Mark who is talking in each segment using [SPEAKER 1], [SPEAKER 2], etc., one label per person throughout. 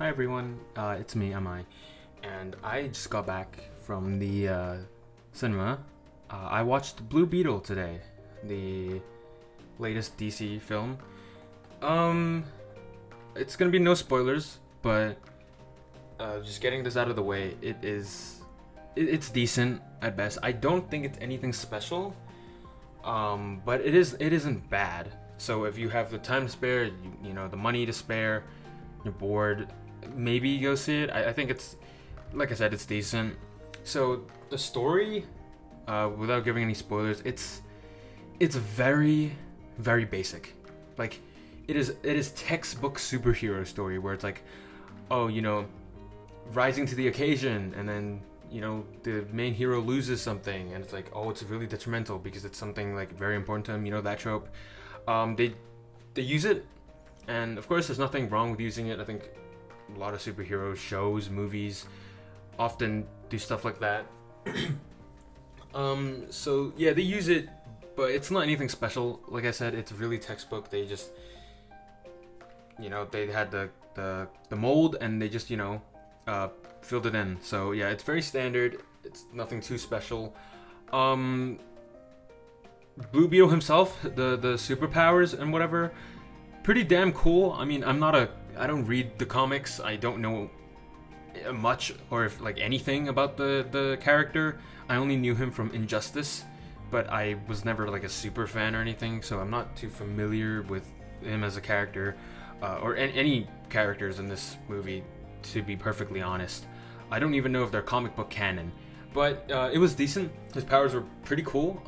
[SPEAKER 1] Hi everyone, it's me, Amai, and I just got back from the cinema. I watched Blue Beetle today, the latest DC film. It's gonna be no spoilers, but just getting this out of the way, it's decent at best. I don't think it's anything special, but it isn't bad. So if you have the time to spare, you know the money to spare, you're bored, maybe go see it. I think it's, like I said, it's decent. So the story, without giving any spoilers, it's very, very basic. Like it is textbook superhero story where it's like, oh, rising to the occasion, and then the main hero loses something, and it's like, oh, it's really detrimental because it's something like very important to him. That trope. They use it, and of course there's nothing wrong with using it. I think a lot of superhero shows, movies often do stuff like that. So yeah, they use it, but it's not anything special. Like I said, it's really textbook. They just they had the mold, and they just filled it in. So yeah, it's very standard. It's nothing too special. Blue Beetle himself, the superpowers and whatever, pretty damn cool. I mean, I don't read the comics. I don't know much or if like anything about the character. I only knew him from Injustice, but I was never like a super fan or anything, so I'm not too familiar with him as a character, or any characters in this movie, to be perfectly honest. I don't even know if they're comic book canon, but it was decent. His powers were pretty cool.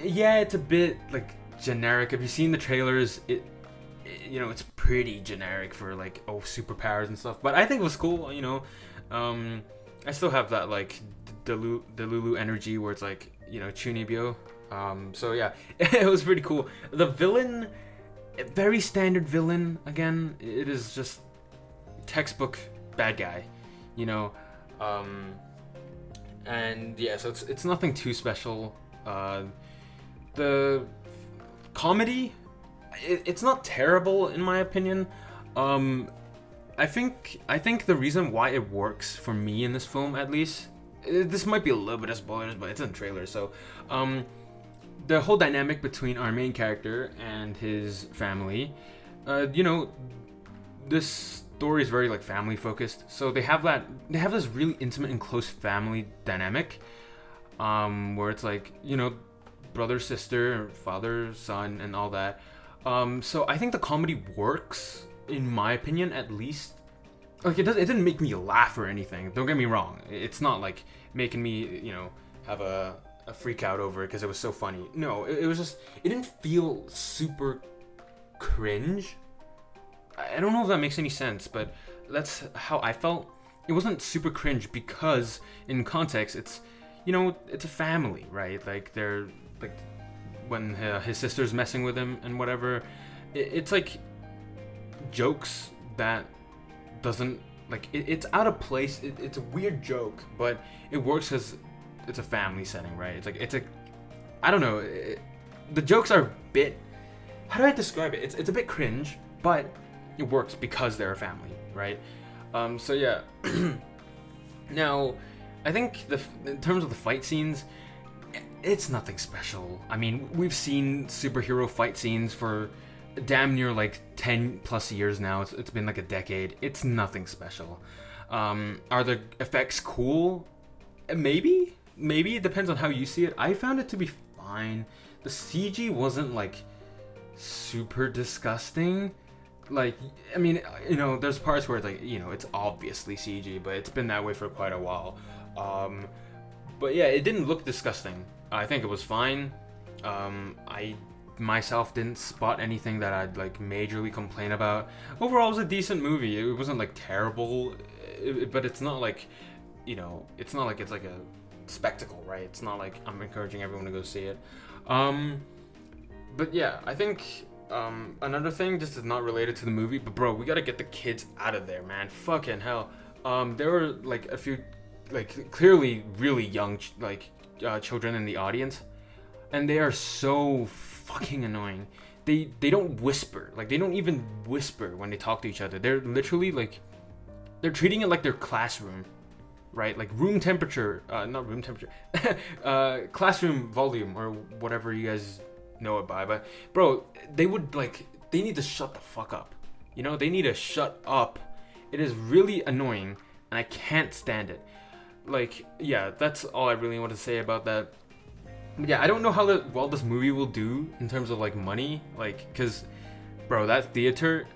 [SPEAKER 1] Yeah, it's a bit like generic. Have you seen the trailers? It's pretty generic for like, oh, superpowers and stuff. But I think it was cool. I still have that like Delulu energy where it's like Chunibyo. So yeah, it was pretty cool. The villain, very standard villain. Again, it is just textbook bad guy. And yeah, so it's nothing too special. The comedy, it's not terrible in my opinion. I think the reason why it works for me in this film, at least, this might be a little bit of spoilers, but it's in the trailer. So, the whole dynamic between our main character and his family, this story is very like family focused. So they have this really intimate and close family dynamic, where it's like brother, sister, father, son, and all that. So I think the comedy works, in my opinion, at least. Like it didn't make me laugh or anything. Don't get me wrong. It's not like making me, have a freak out over it because it was so funny. No, it was just, it didn't feel super cringe. I don't know if that makes any sense, but that's how I felt. It wasn't super cringe because, in context, it's, it's a family, right? Like they're like, when his sister's messing with him and whatever, it's like jokes that doesn't like it's out of place. It's a weird joke, but it works because it's a family setting, right? It's a I don't know. The jokes are a bit, how do I describe it? It's a bit cringe, but it works because they're a family, right? So yeah. Now, I think in terms of the fight scenes, it's nothing special. I mean, we've seen superhero fight scenes for damn near like 10 plus years now. It's been like a decade. It's nothing special. Are the effects cool? Maybe. It depends on how you see it. I found it to be fine. The CG wasn't like super disgusting. Like, I mean, there's parts where it's like, it's obviously CG, but it's been that way for quite a while. But yeah, it didn't look disgusting. I think it was fine. I myself didn't spot anything that I'd like majorly complain about. Overall, it was a decent movie. It wasn't like terrible, but it's not like, it's not like it's like a spectacle, right? It's not like I'm encouraging everyone to go see it. But yeah, I think another thing, just is not related to the movie, but bro, we gotta get the kids out of there, man. Fucking hell. There were like a few, like clearly really young children in the audience, and they are so fucking annoying. they don't whisper. Like, they don't even whisper when they talk to each other. They're literally like, they're treating it like their classroom, right? Like room temperature, not room temperature, classroom volume, or whatever you guys know it by. But bro, they need to shut the fuck up. You know, they need to shut up. It is really annoying, and I can't stand it. Like, yeah, that's all I really want to say about that. But yeah, I don't know how well this movie will do in terms of like money, like, cause, bro, that theater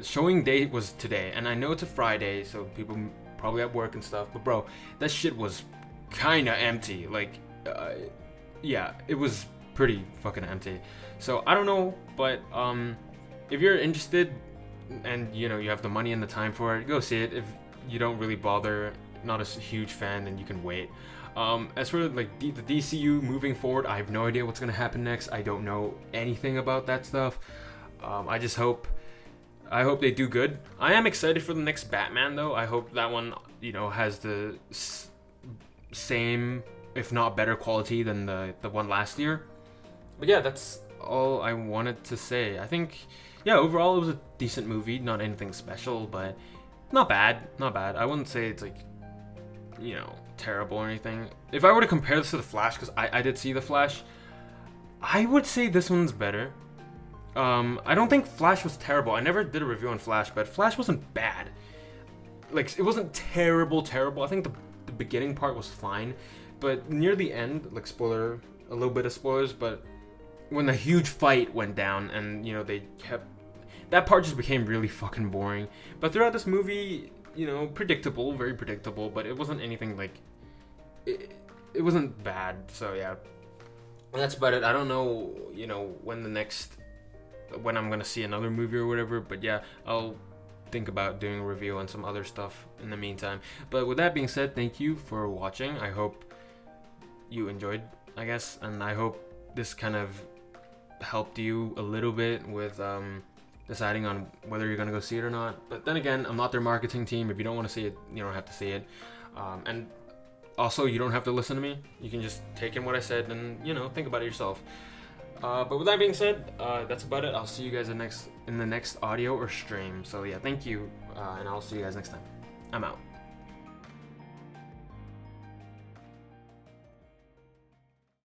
[SPEAKER 1] showing date was today, and I know it's a Friday, so people probably at work and stuff. But bro, that shit was kind of empty. Like, yeah, it was pretty fucking empty. So I don't know, but if you're interested and you know you have the money and the time for it, go see it. If you don't really bother, not a huge fan, then you can wait. As for like the DCU moving forward, I have no idea what's gonna happen next. I don't know anything about that stuff. I hope they do good. I am excited for the next Batman though. I hope that one, you know, has the same, if not better quality than the one last year. But yeah, that's all I wanted to say. I think, yeah, overall it was a decent movie. Not anything special, but not bad. Not bad. I wouldn't say it's like, you know, terrible or anything. If I were to compare this to The Flash, because I did see The Flash, I would say this one's better. I don't think Flash was terrible. I never did a review on Flash, but Flash wasn't bad. Like, it wasn't terrible. I think the beginning part was fine, but near the end, like, spoiler, a little bit of spoilers, but when the huge fight went down and, you know, they kept, that part just became really fucking boring. But throughout this movie, you know, predictable, very predictable, but it wasn't anything like, it wasn't bad. So yeah, and that's about it. I don't know, you know, when I'm gonna see another movie or whatever, but yeah, I'll think about doing a review on some other stuff in the meantime. But with that being said, thank you for watching. I hope you enjoyed, I guess, and I hope this kind of helped you a little bit with deciding on whether you're gonna go see it or not. But then again, I'm not their marketing team. If you don't want to see it, you don't have to see it. And also, you don't have to listen to me. You can just take in what I said and, you know, think about it yourself. But with that being said, that's about it. I'll see you guys in the next audio or stream. So yeah, thank you, and I'll see you guys next time. I'm out.